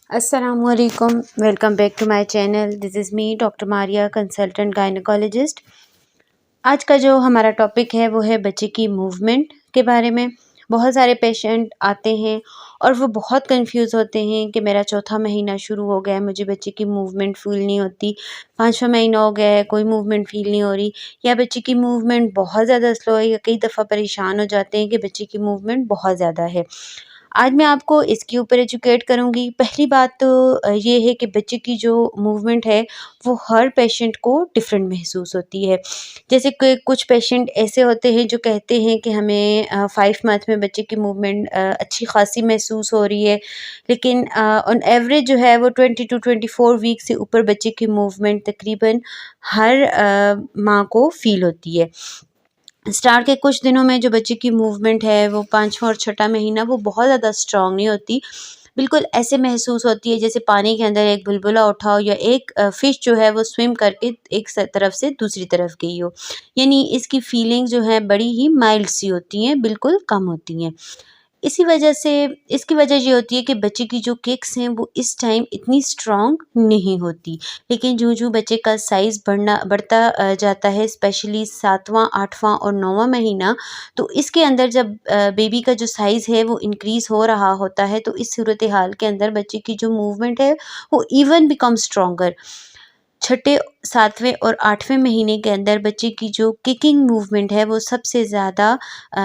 Assalamualaikum. Welcome back to my channel. This is me, Dr. Maria, consultant gynecologist. आज का जो हमारा topic है वो है बच्चे की मूवमेंट के बारे में। बहुत सारे पेशेंट आते हैं और वो बहुत कंफ्यूज होते हैं कि मेरा चौथा महीना शुरू हो गया है, मुझे बच्चे की मूवमेंट फील नहीं होती। पाँचवा महीना हो गया है, कोई मूवमेंट फील नहीं हो रही, या बच्चे की मूवमेंट बहुत ज़्यादा स्लो है, या कई दफ़ा परेशान हो जाते हैं कि बच्चे की मूवमेंट बहुत ज़्यादा है। आज मैं आपको इसके ऊपर एजुकेट करूँगी। पहली बात तो ये है कि बच्चे की जो मूवमेंट है वो हर पेशेंट को डिफरेंट महसूस होती है। जैसे कि कुछ पेशेंट ऐसे होते हैं जो कहते हैं कि हमें 5 मंथ में बच्चे की मूवमेंट अच्छी खासी महसूस हो रही है, लेकिन ऑन एवरेज जो है वो 20 टू 24 वीक से ऊपर बच्चे की मूवमेंट तकरीबन हर माँ को फ़ील होती है। स्टार्ट के कुछ दिनों में जो बच्चे की मूवमेंट है वो 5वां और छठा महीना वो बहुत ज़्यादा स्ट्रॉन्ग नहीं होती। बिल्कुल ऐसे महसूस होती है जैसे पानी के अंदर एक बुलबुला उठा हो, या एक फ़िश जो है वो स्विम करके एक तरफ से दूसरी तरफ गई हो। यानी इसकी फीलिंग्स जो है बड़ी ही माइल्ड सी होती हैं, बिल्कुल कम होती हैं। इसी वजह से इसकी वजह ये होती है कि बच्चे की जो किक्स हैं वो इस टाइम इतनी स्ट्रॉन्ग नहीं होती। लेकिन जो बच्चे का साइज़ बढ़ता जाता है, स्पेशली 7वां 8वां और 9वां महीना, तो इसके अंदर जब बेबी का जो साइज़ है वो इंक्रीज़ हो रहा होता है, तो इस सूरत हाल के अंदर बच्चे की जो मूवमेंट है वो इवन बिकम स्ट्रॉन्गर। छठे 7वें और 8वें महीने के अंदर बच्चे की जो किकिंग मूवमेंट है वो सबसे ज़्यादा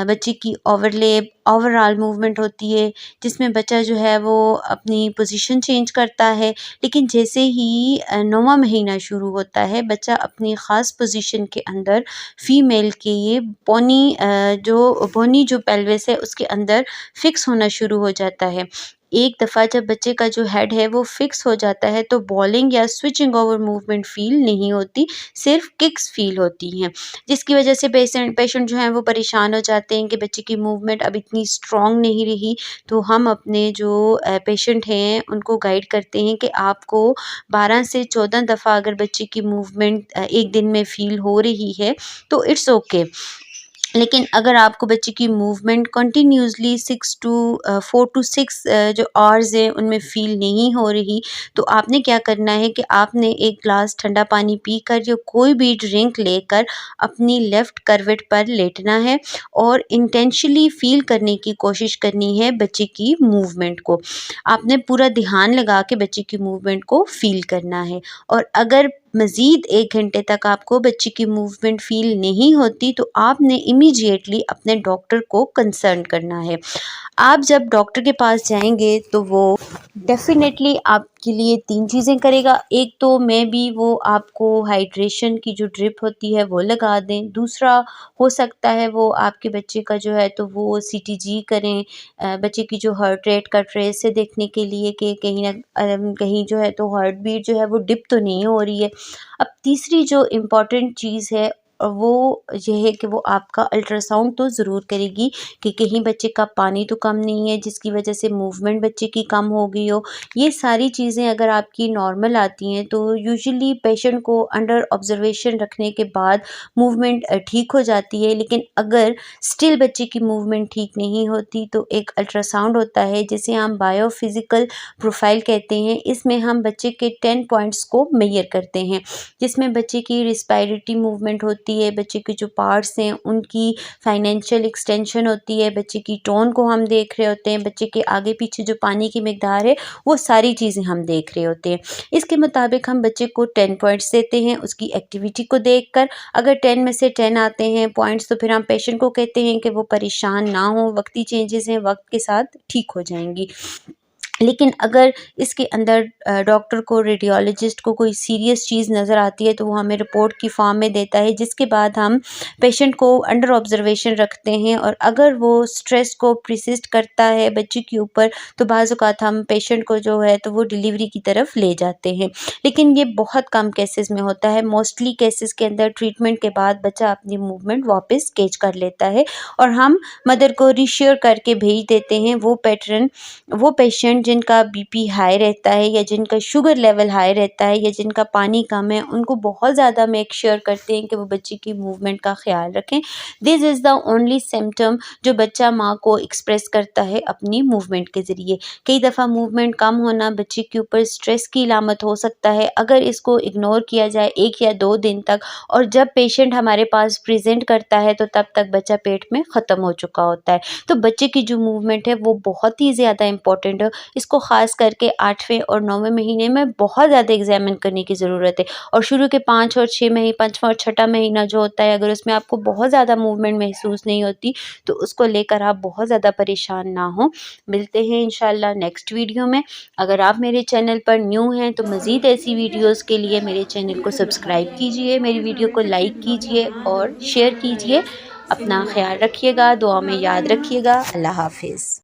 बच्चे की ओवरऑल मूवमेंट होती है, जिसमें बच्चा जो है वो अपनी पोजीशन चेंज करता है। लेकिन जैसे ही 9वां महीना शुरू होता है, बच्चा अपनी ख़ास पोजीशन के अंदर फ़ीमेल के ये बोनी जो पेल्विस है उसके अंदर फ़िक्स होना शुरू हो जाता है। एक दफ़ा जब बच्चे का जो हेड है वो फिक्स हो जाता है तो बॉलिंग या स्विचिंग ओवर मूवमेंट फ़ील नहीं होती, सिर्फ किक्स फ़ील होती हैं। जिसकी वजह से पेशेंट पेशेंट जो हैं वो परेशान हो जाते हैं कि बच्चे की मूवमेंट अब इतनी स्ट्रॉन्ग नहीं रही। तो हम अपने जो पेशेंट हैं उनको गाइड करते हैं कि आपको 12 से 14 दफ़ा अगर बच्चे की मूवमेंट एक दिन में फ़ील हो रही है तो इट्स ओके। लेकिन अगर आपको बच्चे की मूवमेंट कंटिन्यूअसली 4 टू 6 जो आवर्स हैं उनमें फ़ील नहीं हो रही, तो आपने क्या करना है कि आपने एक ग्लास ठंडा पानी पीकर या कोई भी ड्रिंक लेकर अपनी लेफ़्ट करवट पर लेटना है और इंटेंशनली फ़ील करने की कोशिश करनी है बच्चे की मूवमेंट को। आपने पूरा ध्यान लगा के बच्चे की मूवमेंट को फ़ील करना है, और अगर मज़ीद 1 घंटे तक आपको बच्चे की मूवमेंट फ़ील नहीं होती तो आपने इमीडिएटली अपने डॉक्टर को कंसर्न करना है। आप जब डॉक्टर के पास जाएँगे तो वो डेफ़िनेटली आपके लिए 3 चीज़ें करेगा। एक तो मे बी वो आपको हाइड्रेशन की जो ड्रिप होती है वो लगा दें। दूसरा हो सकता है वो आपके बच्चे का जो है तो वो सीटीजी करें, बच्चे की जो हार्ट रेट का ट्रेस है देखने के लिए कि कहीं जो है तो हार्ट बीट जो है वो डिप तो नहीं हो रही है। अब तीसरी जो इम्पॉर्टेंट चीज़ है वो ये है कि वो आपका अल्ट्रासाउंड तो ज़रूर करेगी कि कहीं बच्चे का पानी तो कम नहीं है जिसकी वजह से मूवमेंट बच्चे की कम हो गई हो। ये सारी चीज़ें अगर आपकी नॉर्मल आती हैं तो यूजुअली पेशेंट को अंडर ऑब्जर्वेशन रखने के बाद मूवमेंट ठीक हो जाती है। लेकिन अगर स्टिल बच्चे की मूवमेंट ठीक नहीं होती तो एक अल्ट्रासाउंड होता है जिसे हम बायोफिज़िकल प्रोफाइल कहते हैं। इसमें हम बच्चे के 10 पॉइंट्स को मेज़र करते हैं, जिसमें बच्चे की रिस्पायरेटरी मूवमेंट होती है, बच्चे के जो पार्ट्स हैं उनकी फाइनेंशियल एक्सटेंशन होती है, बच्चे की टोन को हम देख रहे होते हैं, बच्चे के आगे पीछे जो पानी की मिकदार है वो सारी चीज़ें हम देख रहे होते हैं। इसके मुताबिक हम बच्चे को 10 पॉइंट्स देते हैं उसकी एक्टिविटी को देखकर। अगर 10 में से 10 आते हैं पॉइंट्स तो फिर हम पेशेंट को कहते हैं कि वो परेशान ना हो, वक्ती चेंजेस हैं, वक्त के साथ ठीक हो जाएंगी। लेकिन अगर इसके अंदर डॉक्टर को, रेडियोलॉजिस्ट को कोई सीरियस चीज़ नज़र आती है तो वो हमें रिपोर्ट की फॉर्म में देता है, जिसके बाद हम पेशेंट को अंडर ऑब्जर्वेशन रखते हैं। और अगर वो स्ट्रेस को परसिस्ट करता है बच्चे के ऊपर तो बाज़ औक़ात हम पेशेंट को जो है तो वो डिलीवरी की तरफ ले जाते हैं। लेकिन ये बहुत कम केसेस में होता है। मोस्टली केसेस के अंदर ट्रीटमेंट के बाद बच्चा अपनी मूवमेंट वापस कैच कर लेता है और हम मदर को रीश्योर करके भेज देते हैं वो पेशेंट जिनका बीपी हाई रहता है या जिनका शुगर लेवल हाई रहता है या जिनका पानी कम है, उनको बहुत ज़्यादा मेक श्योर करते हैं कि वो बच्चे की मूवमेंट का ख़्याल रखें। This is the only symptom जो बच्चा माँ को एक्सप्रेस करता है अपनी मूवमेंट के ज़रिए। कई दफ़ा मूवमेंट कम होना बच्चे के ऊपर स्ट्रेस की अलामत हो सकता है अगर इसको इग्नोर किया जाए 1 या 2 दिन तक, और जब पेशेंट हमारे पास प्रेज़ेंट करता है तो तब तक बच्चा पेट में ख़त्म हो चुका होता है। तो बच्चे की जो मूवमेंट है वो बहुत ही ज़्यादा इम्पोर्टेंट है। इसको ख़ास करके 8वें और 9वें महीने में बहुत ज़्यादा एग्ज़ामिन करने की ज़रूरत है, और शुरू के 5 और 6 मही 5वां और छठा महीना जो होता है, अगर उसमें आपको बहुत ज़्यादा मूवमेंट महसूस नहीं होती, तो उसको लेकर आप बहुत ज़्यादा परेशान ना हों। मिलते हैं इंशाल्लाह नेक्स्ट वीडियो में। अगर आप मेरे चैनल पर न्यू हैं तो मज़ीद ऐसी वीडियोज़ के लिए मेरे चैनल को सब्सक्राइब कीजिए, मेरी वीडियो को लाइक कीजिए और शेयर कीजिए। अपना ख़्याल रखिएगा, दुआ में याद रखिएगा। अल्लाह हाफ़िज़।